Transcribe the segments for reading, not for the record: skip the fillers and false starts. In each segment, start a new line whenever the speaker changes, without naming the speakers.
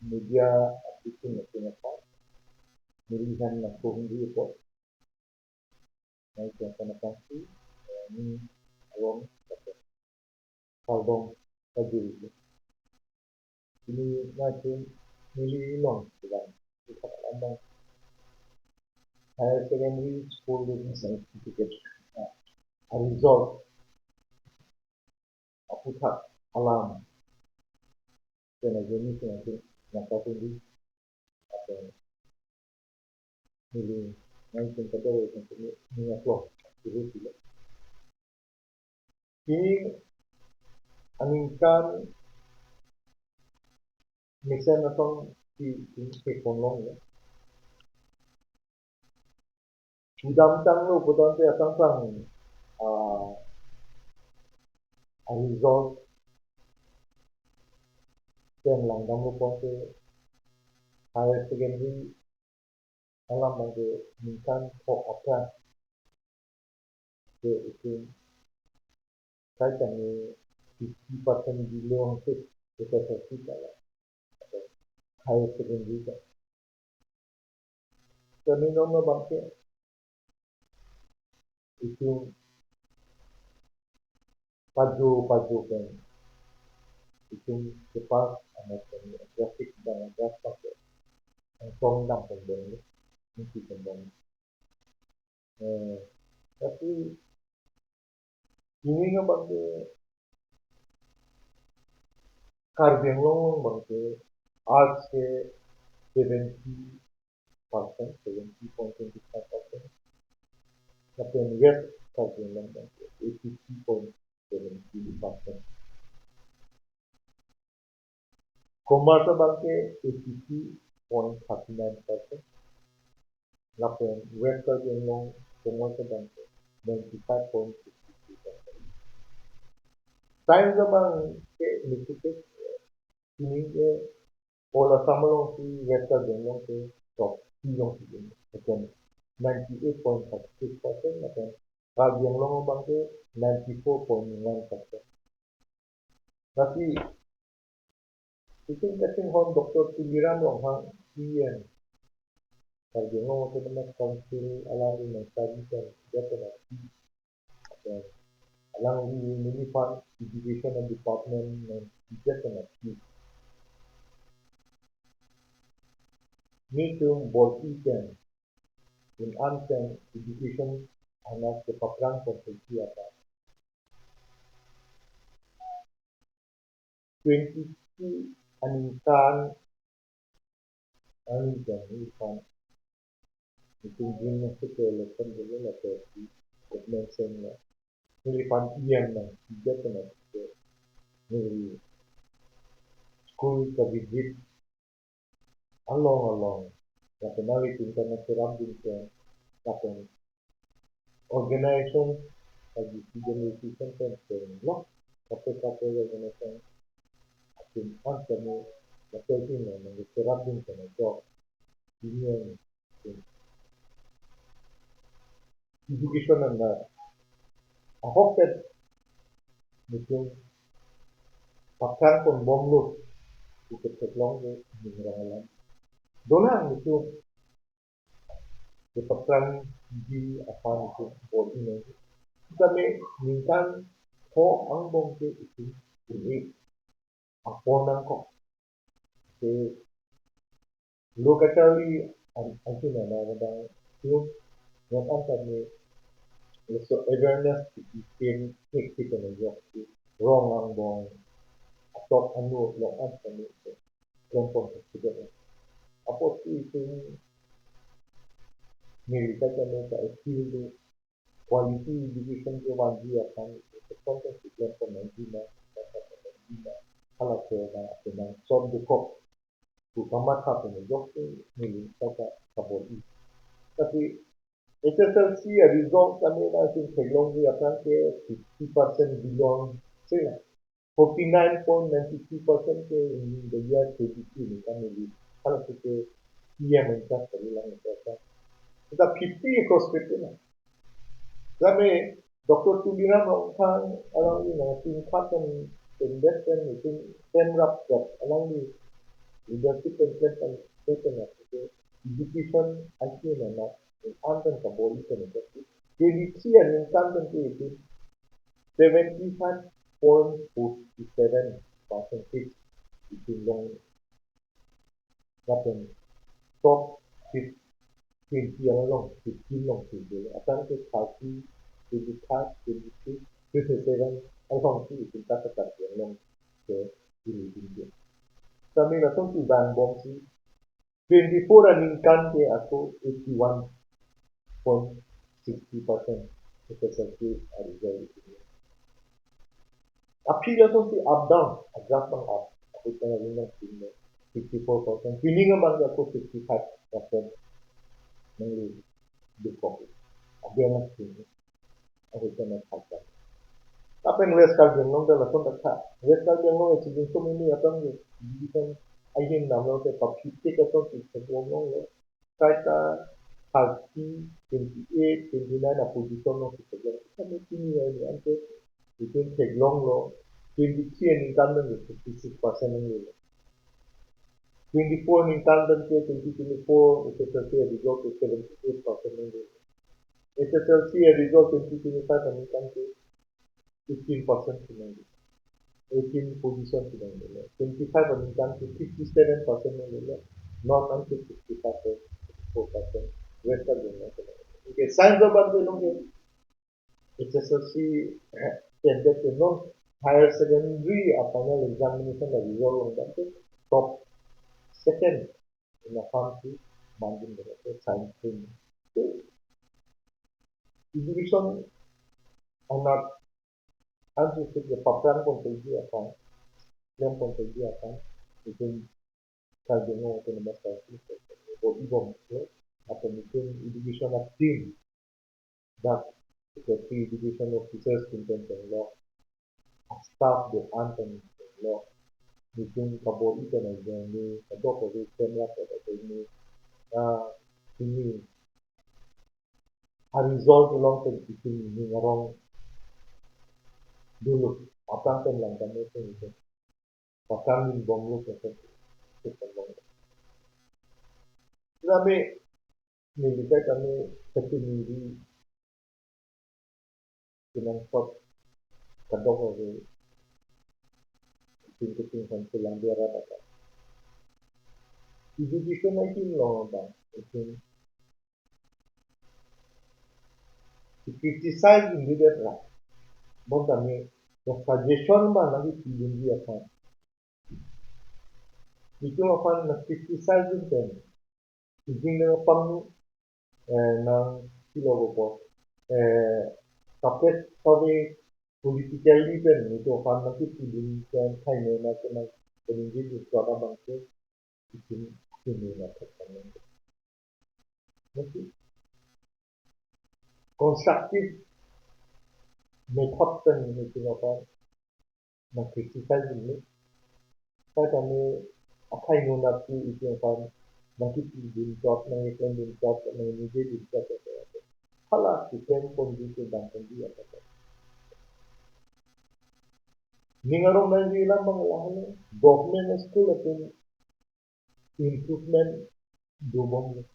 media application na tinatawag, nilihan na kung report na itong panapansi ni awang kalbong pagdiri. Ini natin nililong sila. Ito kalamang higher secondary school with certificate. A result of pukat alam. Kaya jenis natin nakapuli atau nili natin kadang untuk mengaklok dulu tidak. Kini aningkan misalnya atong di konlong ya. Budam-tang lo budam te atang a result then lang dam lo po te higher secondary alam bang minkan ko apa ke itu kaitan ni 50% bilang ke kita kita lah higher secondary ka. So ni no bang ke itu paju kan itu cepat amat grafik dan grafik yang song dam pembeli mesti pembeli. Tapi ini nga bang carving long bang arts ke 70%, 70.25%. Tapi west carving long bang 83.70%. Commerce bang 83.39%. Tapi west carving long commerce bang 95.63%. Science bang Institute ini ke pola samalong si west carving long ke top long si macam 98.36% macam carving long bang 94.9%. Tapi itu kasi hon Dr. Tuliran long hang iyan carving long itu nama council alami ng studies dito na alang ni fund education and department ng dito na ni yung board ikan in answer education anak kepakrang konsulsi apa 22 aningkan ifan itu jenis ke election dulu lah terjadi mention lah ni fan iyan na dito na ni school ka visit along nationality international din ka tapos organization lagi organization kan no kapag organization atin answer mo natin na nagserap din ka na job union education na ako pet nito pakar pun bomlo ikut seklong ni rangalan donang itu kepakrang di apa itu body ni kami minta ko ang bongke itu ini apa nang ko ke locally anti na na yung yang kami so awareness team kita na yung wrong ang bong atau anu lo an kami kelompok kita apa itu milita kami ka skill quality education ke wajib akan kelompok kelompok nanti kalau kita dengan som dukok utama satu job milita ka kabodi tapi SSLC result kami natin seglong di akan ke 50% belong sila 49.92% ke in the year 22 ni kami di kalau kita iya minta sebilang kita kita 50 across 50 lah kami Dr. Tuliran orang alang ni na tingkatan investment itu temrap alang ni leadership and taken education actually na antan ka bo ito na kasi KBC and incumbent is 75.47% between long natin top 20 ang long 15 long 20 asan ke 30 25 26 27 ang long si itin katakan yang long ke Philippines kami na tong ibang bong si 24 ang income ke ako 81.60% SSLC result appeal to si up down adjust ng up ako ito na rin ng 54%. Pili nga man ako 55% ng default. Again, ang sino. Ako ito na kaya. Tapos West Calgary dala kung takha. West Calgary nung sige sumini atang division ayun na mo te papiti ka to sa nung kahit 30, 28, 29 na position ng sa kami pili ay ante between Teglong lo 23 and incumbent 56% ng 24 in Tandem K 2024 SSLC a result of 78% in SSLC a result 2025 and income K 15% in 18 position in 25 and income K 57% in non until 65.4% rest of the okay science of the SSLC tended to non higher secondary a final examination the result on that top second in a country managing the science training. So, education anak anjir ke paparan pun pergi akan yang pun pergi akan itu kalau itu nama saya itu ibom atau mungkin education team that seperti education officers content law staff the anthem law mungkin kabur itu naga ni kabur kabur semua pada ini ini a result along the ini orang dulu apa yang langkah itu bahkan di bonglo kami militer kami tertinggi dengan top kadang ada tingkat sampai dia rata education lagi loh bang itu criticize leader lah bon kami suggestion bang lagi tinggi apa itu apa nak criticize itu tinggi pang ng Silogo tapos kami politically din ito kan nakikipilitan tayo na ng paningin yung para bangko itinila sa kanila. Constructive method din ito pa nakikipilitan din kaya kami akay muna po ito pa nakikipilitan ng ito ng immediate hala depend on dito bangko dia Ningarong Manila mga lahat government school at improvement dubong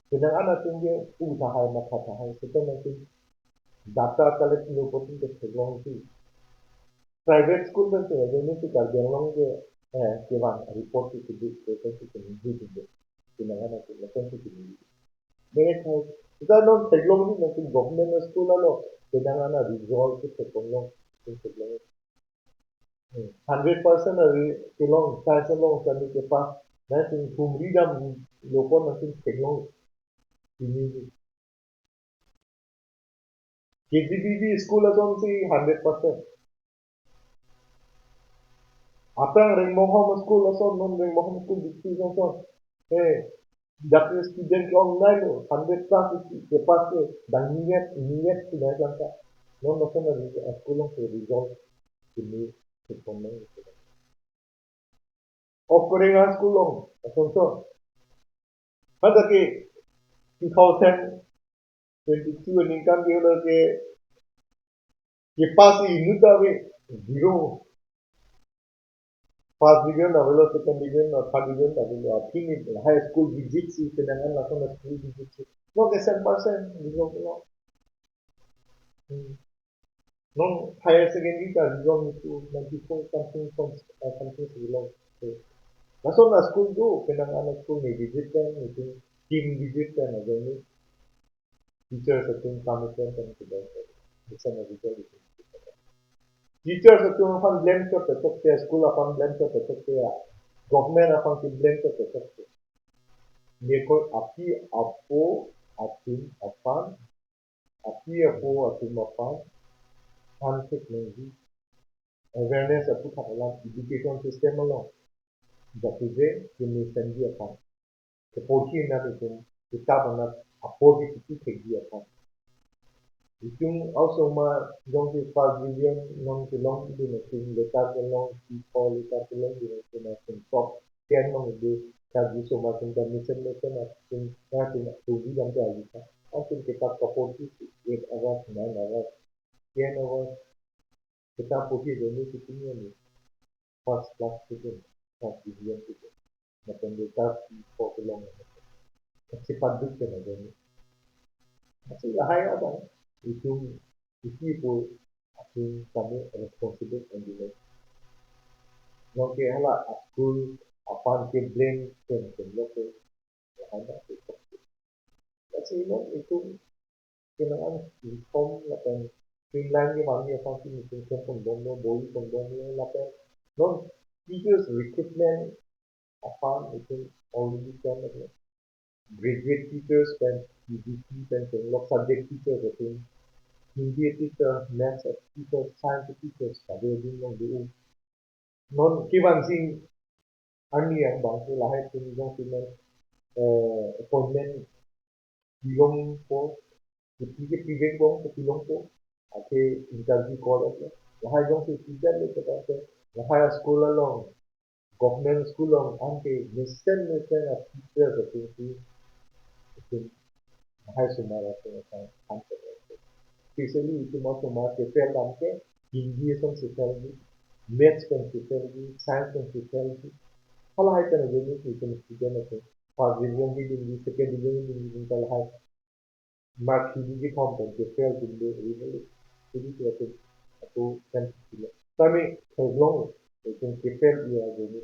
kailangan natin yung usahay makatahay ito natin data collect nyo po ito technology private school natin yung ito kagawang kaya report ito dito kailangan natin natin ito dito ito nung technology natin government school ano kailangan na resolve ito technology 100% tulong sa long sa ke pa natin kumridam loko natin technology ini KGBB school ason si 100% apang Ringmohom school ason non Ringmohom school dikti ason dapur student online 100% ke pas ke dan niat sudah sampai non ason school ke result ini sekolah offering a school long ason ada ke 2022 income के पास unit आवे 0 first division na belo, second division na third division na belo, apini high school visit si pinangan na na school visit si. No ke 100% dijo ko. No higher secondary ka dijo to 94 something something below. Masuk na school do pinangan na school ni visit kan ni team visit kan na gani teachers ating commitment kan to the bisa na visit. Teachers itu upon blame कर सकते हैं school अपन blame कर सकते हैं government अपन की blame कर सकते हैं देखो आपकी आपको ating अपन आपकी आपको ating अपन conflict नहीं awareness aku tak dalam education system lo jadi je ini sendiri upon kepolisian itu kita benar apa itu sendiri upon Yung also yung si pagbilyon ng tulong din natin letar tulong people letar tulong din natin top kaya nung hindi sabi so mating gamitin natin natin natin tuloy ang gawin atin kita kapoti 8 hours 9 hours 10 hours kita puti din ito niya first class student pagbilyon ito natin letar people tulong kasi paduk na din kasi lahay ada itu people ating kami responsible and delay. No que hala school upon ke blame ke loke ada itu. Kasi itu kailangan inform natin streamline yung mga yung communication kung doon boy kung doon natin. No teachers recruitment upon itu already done again. Graduate teachers and PGT and subject teachers again. Hindi teacher, maths teacher, science teachers, sabi din ng doon. Non kiban sing ani yang bang ko lahat tin yung tinan appointment bilong po pige pige ko bilong po ate interview call at lahat yung si teacher le ko ta lahat school along government school along ante listen at teacher at tin lahat sumara ko sa ante especially itu mau sumara ke fel ante hindi som society maths kan society science kan society kalau hai kana gani ki kan student ate first division ki din second division ki din kala hai mark ki form kan ke fail din de really jadi tu ate atau kan sila kami long kan ke fail dia gani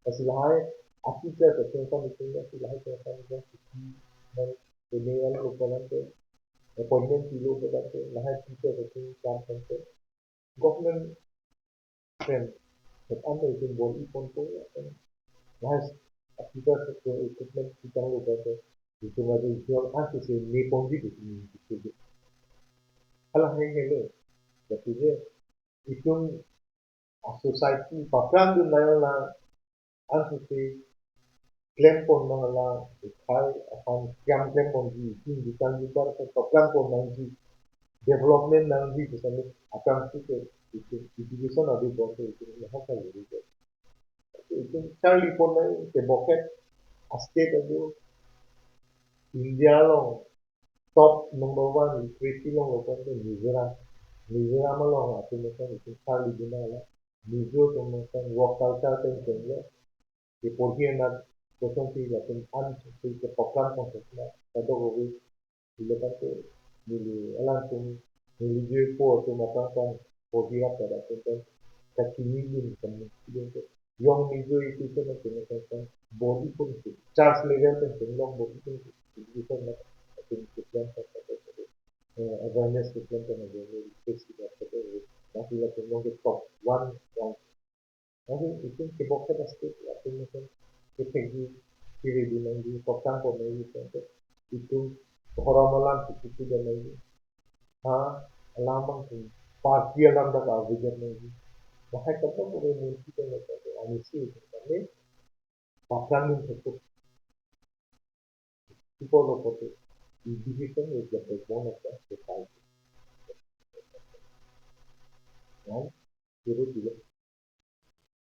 asal hai aku क्या करते हैं कम इसलिए कि life में ऐसा नहीं है कि मैं लेने वाले उपकरण पे अपॉइंटमेंट की लोग बताते हैं लाइफ टीचर करते हैं काम करते हैं government friend but under itu body control bahas kita equipment kita lupa itu ada jual apa sih ni pun gitu gitu kalau hanya lo jadi je itu society pakai tu lah antu sih claim pun lah kai apa yang claim pun di ini bukan juga pakai pun nanti development nanti misalnya akan itu education ada boleh itu apa gitu itu Charlie pun ke boket state itu India lo top number one literacy lo local itu Mizoram lo aku macam itu Charlie guna lah Mizoram macam work culture kan kena di porsi nak kosong sih macam an sih ke program konsep lah ada kowe bila kan tu bila langsung menuju po tu macam kan porsi apa dah kan kekinian kan itu yang itu kan macam body pun charge level kan long body pun itu kan macam awareness system kan ada festival ada masih lagi long top one yang nanti itu keboknya pasti aku macam strategi kiri di lagi program pun lagi itu orang malam itu dan lagi ha lambang tu pasti alam dah awajan lagi bahaya kata boleh mesti kan ada anisi tapi program itu people look at it. Education is the backbone of the society. Right? Zero